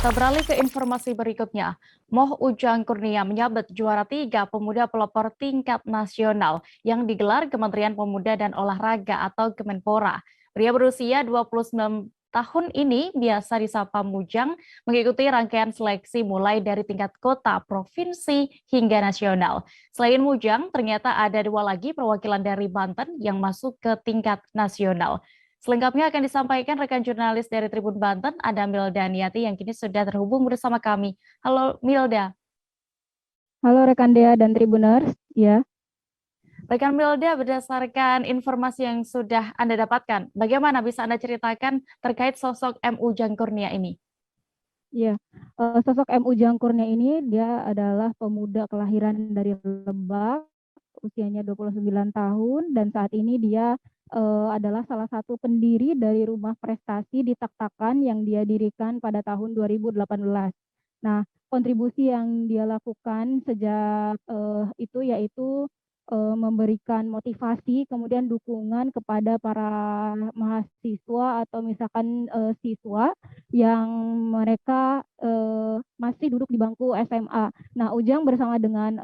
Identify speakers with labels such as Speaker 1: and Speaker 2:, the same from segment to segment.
Speaker 1: Kita beralih ke informasi berikutnya. Moh Ujang Kurnia menyabet juara 3 pemuda pelopor tingkat nasional yang digelar Kementerian Pemuda dan Olahraga atau Kemenpora. Pria berusia 29 tahun ini biasa disapa Mujang mengikuti rangkaian seleksi mulai dari tingkat kota, provinsi, hingga nasional. Selain Mujang, ternyata ada 2 lagi perwakilan dari Banten yang masuk ke tingkat nasional. Selengkapnya akan disampaikan rekan jurnalis dari Tribun Banten, ada Milda Niati yang kini sudah terhubung bersama kami. Halo Milda.
Speaker 2: Halo rekan Dea dan Tribuners, ya.
Speaker 1: Rekan Milda, berdasarkan informasi yang sudah Anda dapatkan, bagaimana bisa Anda ceritakan terkait sosok M. Ujang Kurnia ini?
Speaker 2: Ya, sosok M. Ujang Kurnia ini dia adalah pemuda kelahiran dari Lebak, usianya 29 tahun dan saat ini dia adalah salah satu pendiri dari Rumah Prestasi di Tak-Takan yang dia dirikan pada tahun 2018. Nah, kontribusi yang dia lakukan sejak itu yaitu memberikan motivasi, kemudian dukungan kepada para mahasiswa atau misalkan siswa yang mereka masih duduk di bangku SMA. Nah, Ujang bersama dengan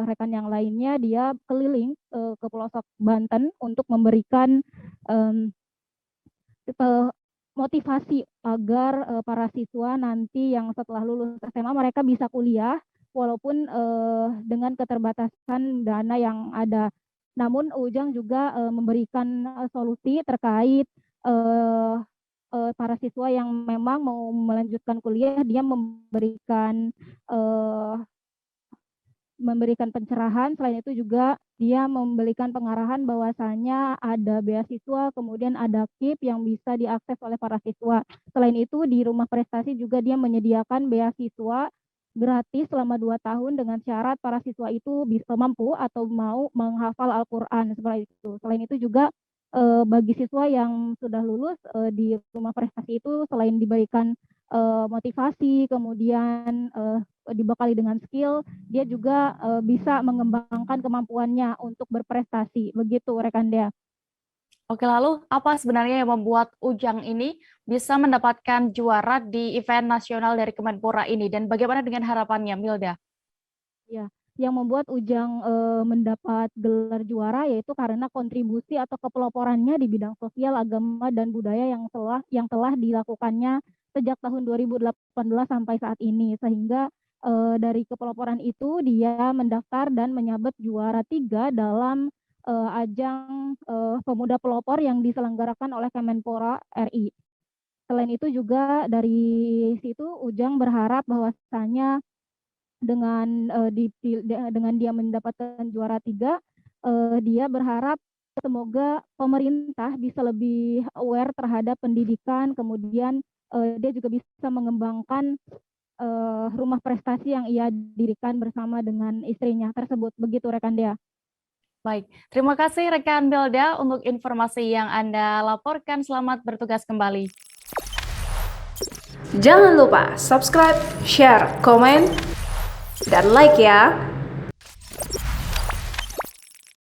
Speaker 2: rekan yang lainnya dia keliling ke pelosok Banten untuk memberikan motivasi agar para siswa nanti yang setelah lulus SMA mereka bisa kuliah walaupun dengan keterbatasan dana yang ada. Namun Ujang juga memberikan solusi terkait para siswa yang memang mau melanjutkan kuliah, dia memberikan pencerahan. Selain itu juga dia memberikan pengarahan bahwasanya ada beasiswa, kemudian ada KIP yang bisa diakses oleh para siswa. Selain itu di Rumah Prestasi juga dia menyediakan beasiswa gratis selama 2 tahun dengan syarat para siswa itu bisa mampu atau mau menghafal Al-Quran seperti itu. Selain itu juga bagi siswa yang sudah lulus di Rumah Prestasi itu selain diberikan motivasi, kemudian dibekali dengan skill, dia juga bisa mengembangkan kemampuannya untuk berprestasi. Begitu rekan Dea.
Speaker 1: Oke, lalu apa sebenarnya yang membuat Ujang ini bisa mendapatkan juara di event nasional dari Kemenpora ini dan bagaimana dengan harapannya, Milda?
Speaker 2: Ya, yang membuat Ujang mendapat gelar juara yaitu karena kontribusi atau kepeloporannya di bidang sosial, agama, dan budaya yang telah dilakukannya sejak tahun 2018 sampai saat ini. Sehingga dari kepeloporan itu dia mendaftar dan menyabet juara 3 dalam ajang pemuda pelopor yang diselenggarakan oleh Kemenpora RI. Selain itu juga dari situ Ujang berharap bahwasanya dengan dia mendapatkan juara 3, dia berharap semoga pemerintah bisa lebih aware terhadap pendidikan, kemudian dia juga bisa mengembangkan rumah prestasi yang ia dirikan bersama dengan istrinya tersebut. Begitu rekan Dea.
Speaker 1: Baik, terima kasih rekan Milda untuk informasi yang Anda laporkan. Selamat bertugas kembali.
Speaker 3: Jangan lupa subscribe, share, komen, dan like ya.